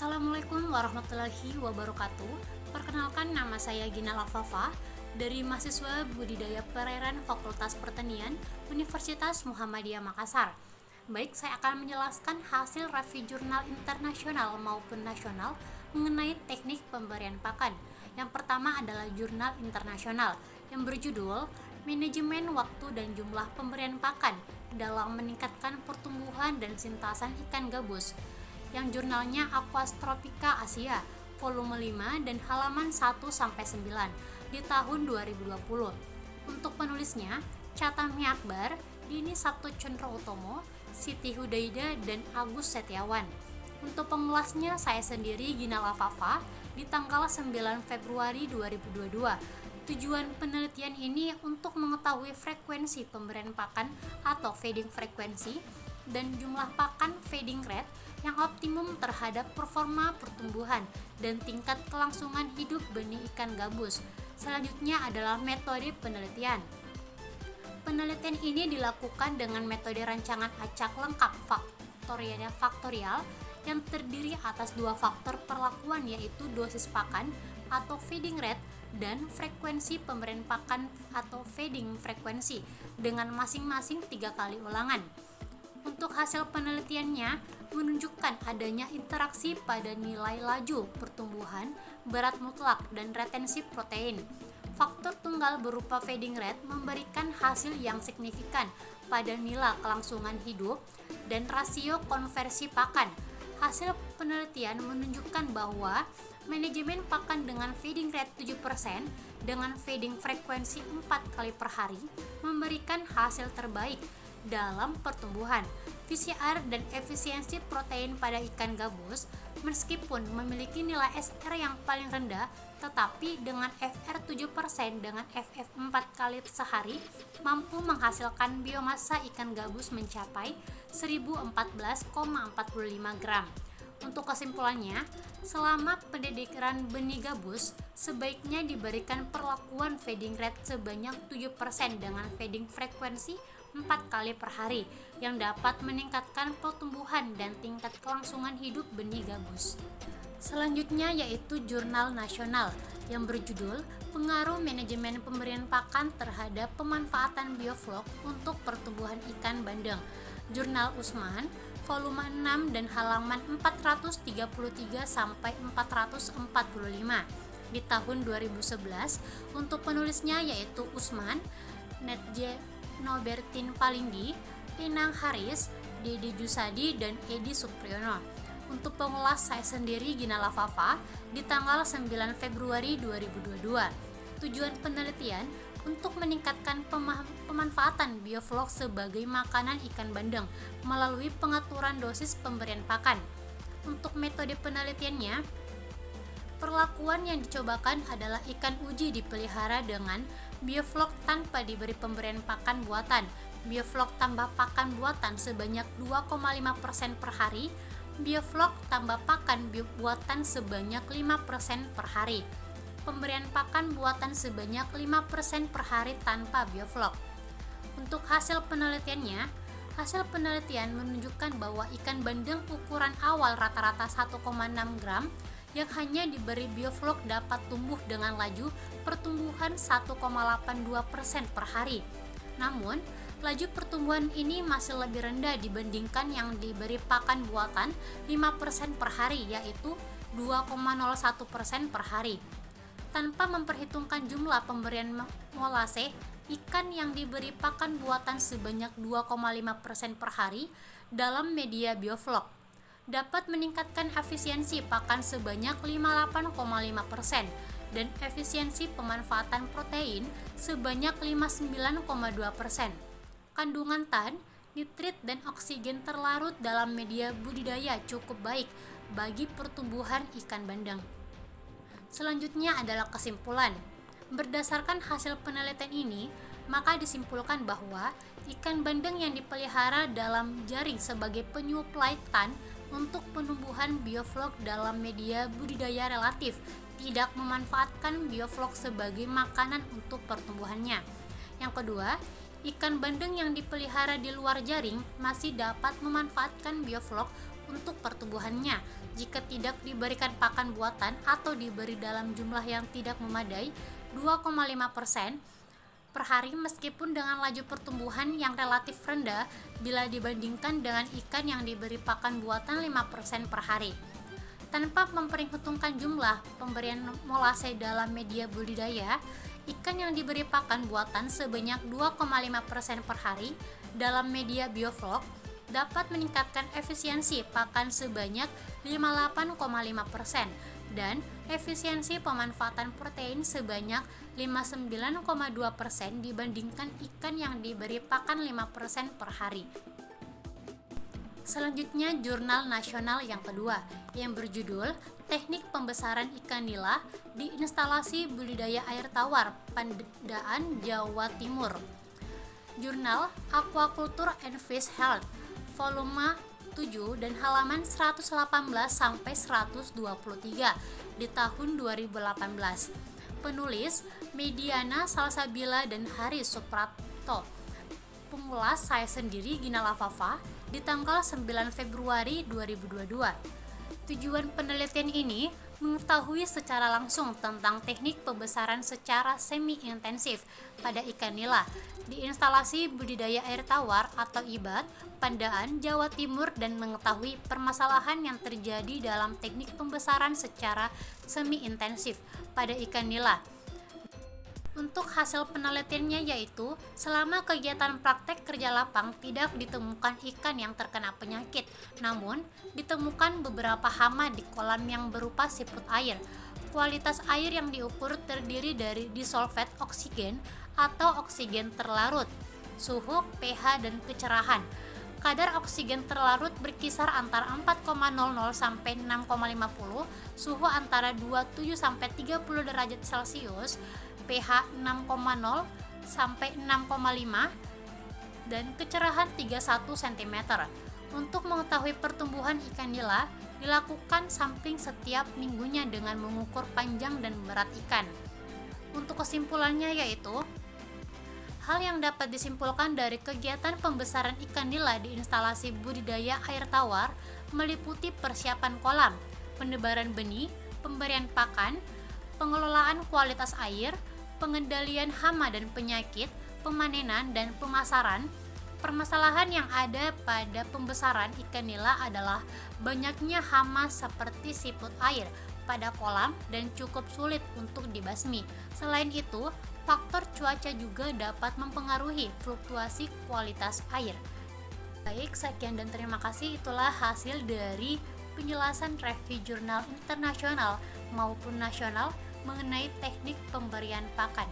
Assalamualaikum warahmatullahi wabarakatuh. Perkenalkan, nama saya Gina Lafafa dari mahasiswa budidaya perairan Fakultas Pertanian Universitas Muhammadiyah Makassar. Baik, saya akan menjelaskan hasil review jurnal internasional maupun nasional mengenai teknik pemberian pakan. Yang pertama adalah jurnal internasional yang berjudul Manajemen Waktu dan Jumlah Pemberian Pakan dalam Meningkatkan Pertumbuhan dan Sintasan Ikan Gabus, yang jurnalnya Aquastrophika Asia, volume 5 dan halaman 1-9 di tahun 2020. Untuk penulisnya, Catami Akbar, Dini Sabtu Chandra Utomo, Siti Hudaida, dan Agus Setiawan. Untuk pengulasnya, saya sendiri, Gina Lafafa, di tanggal 9 Februari 2022. Tujuan penelitian ini untuk mengetahui frekuensi pemberian pakan atau feeding frekuensi dan jumlah pakan feeding rate yang optimum terhadap performa pertumbuhan dan tingkat kelangsungan hidup benih ikan gabus. Selanjutnya adalah metode penelitian. Penelitian ini dilakukan dengan metode rancangan acak lengkap faktorial yang terdiri atas dua faktor perlakuan, yaitu dosis pakan atau feeding rate dan frekuensi pemberian pakan atau feeding frekuensi dengan masing-masing 3 kali ulangan. Untuk hasil penelitiannya menunjukkan adanya interaksi pada nilai laju pertumbuhan, berat mutlak, dan retensi protein. Faktor tunggal berupa feeding rate memberikan hasil yang signifikan pada nilai kelangsungan hidup dan rasio konversi pakan. Hasil penelitian menunjukkan bahwa manajemen pakan dengan feeding rate 7% dengan feeding frekuensi 4 kali per hari memberikan hasil terbaik dalam pertumbuhan, VCR, dan efisiensi protein pada ikan gabus. Meskipun memiliki nilai SR yang paling rendah, tetapi dengan FR 7% dengan FF 4 kali sehari mampu menghasilkan biomasa ikan gabus mencapai 1014,45 gram. Untuk kesimpulannya, selama pendidikan benih gabus, sebaiknya diberikan perlakuan feeding rate sebanyak 7% dengan feeding frekuensi 4 kali per hari yang dapat meningkatkan pertumbuhan dan tingkat kelangsungan hidup benih gabus. Selanjutnya yaitu jurnal nasional yang berjudul Pengaruh Manajemen Pemberian Pakan Terhadap Pemanfaatan Bioflok untuk Pertumbuhan Ikan Bandeng, Jurnal Usman, volume 6 dan halaman 433 sampai 445 di tahun 2011. Untuk penulisnya yaitu Usman, Netje Nobertin Palindi, Inang Haris, Dedi Jusadi, dan Edi Supriyono. Untuk pengulas, saya sendiri, Gina Lafafa, di tanggal 9 Februari 2022. Tujuan penelitian untuk meningkatkan pemanfaatan bioflok sebagai makanan ikan bandeng melalui pengaturan dosis pemberian pakan. Untuk metode penelitiannya, perlakuan yang dicobakan adalah ikan uji dipelihara dengan bioflok tanpa diberi pemberian pakan buatan, bioflok tambah pakan buatan sebanyak 2,5% per hari, bioflok tambah pakan buatan sebanyak 5% per hari, pemberian pakan buatan sebanyak 5% per hari tanpa bioflok. Untuk hasil penelitiannya, hasil penelitian menunjukkan bahwa ikan bandeng ukuran awal rata-rata 1,6 gram yang hanya diberi bioflok dapat tumbuh dengan laju pertumbuhan 1,82% per hari. Namun, laju pertumbuhan ini masih lebih rendah dibandingkan yang diberi pakan buatan 5% per hari, yaitu 2,01% per hari. Tanpa memperhitungkan jumlah pemberian molase, ikan yang diberi pakan buatan sebanyak 2,5% per hari dalam media bioflok dapat meningkatkan efisiensi pakan sebanyak 58,5% dan efisiensi pemanfaatan protein sebanyak 59,2%. Kandungan tan, nitrit, dan oksigen terlarut dalam media budidaya cukup baik bagi pertumbuhan ikan bandeng. Selanjutnya adalah kesimpulan. Berdasarkan hasil penelitian ini, maka disimpulkan bahwa ikan bandeng yang dipelihara dalam jaring sebagai penyuplai tan untuk penumbuhan bioflok dalam media budidaya relatif tidak memanfaatkan bioflok sebagai makanan untuk pertumbuhannya. Yang kedua, ikan bandeng yang dipelihara di luar jaring masih dapat memanfaatkan bioflok untuk pertumbuhannya. Jika tidak diberikan pakan buatan atau diberi dalam jumlah yang tidak memadai, 2,5% per hari meskipun dengan laju pertumbuhan yang relatif rendah bila dibandingkan dengan ikan yang diberi pakan buatan 5% per hari. Tanpa memperhitungkan jumlah pemberian molase dalam media budidaya, ikan yang diberi pakan buatan sebanyak 2,5% per hari dalam media bioflok dapat meningkatkan efisiensi pakan sebanyak 58,5% dan efisiensi pemanfaatan protein sebanyak 59,2% dibandingkan ikan yang diberi pakan 5% per hari. Selanjutnya, jurnal nasional yang kedua yang berjudul Teknik Pembesaran Ikan Nila di Instalasi Budidaya Air Tawar, Pandaan, Jawa Timur. Jurnal Aquaculture and Fish Health, volume 7 dan halaman 118 sampai 123 di tahun 2018. Penulis Mediana Salsabila dan Haris Suprapto. Pengulas saya sendiri Gina Lafava di tanggal 9 Februari 2022. Tujuan penelitian ini mengetahui secara langsung tentang teknik pembesaran secara semi-intensif pada ikan nila di instalasi budidaya air tawar atau IBAT, Pandaan, Jawa Timur dan mengetahui permasalahan yang terjadi dalam teknik pembesaran secara semi-intensif pada ikan nila. Untuk hasil penelitiannya yaitu, selama kegiatan praktek kerja lapang tidak ditemukan ikan yang terkena penyakit, namun ditemukan beberapa hama di kolam yang berupa siput air. Kualitas air yang diukur terdiri dari disolvet oksigen atau oksigen terlarut, suhu, pH, dan kecerahan. Kadar oksigen terlarut berkisar antara 4,00 sampai 6,50, suhu antara 27 sampai 30 derajat Celcius, pH 6,0 sampai 6,5 dan kecerahan 31 cm. Untuk mengetahui pertumbuhan ikan nila, dilakukan sampling setiap minggunya dengan mengukur panjang dan berat ikan. Untuk kesimpulannya yaitu, hal yang dapat disimpulkan dari kegiatan pembesaran ikan nila di instalasi budidaya air tawar meliputi persiapan kolam, penebaran benih, pemberian pakan, pengelolaan kualitas air, pengendalian hama dan penyakit, pemanenan dan pemasaran. Permasalahan yang ada pada pembesaran ikan nila adalah banyaknya hama seperti siput air pada kolam dan cukup sulit untuk dibasmi. Selain itu, faktor cuaca juga dapat mempengaruhi fluktuasi kualitas air. Baik, sekian dan terima kasih. Itulah hasil dari penjelasan review jurnal internasional maupun nasional mengenai teknik pemberian pakan.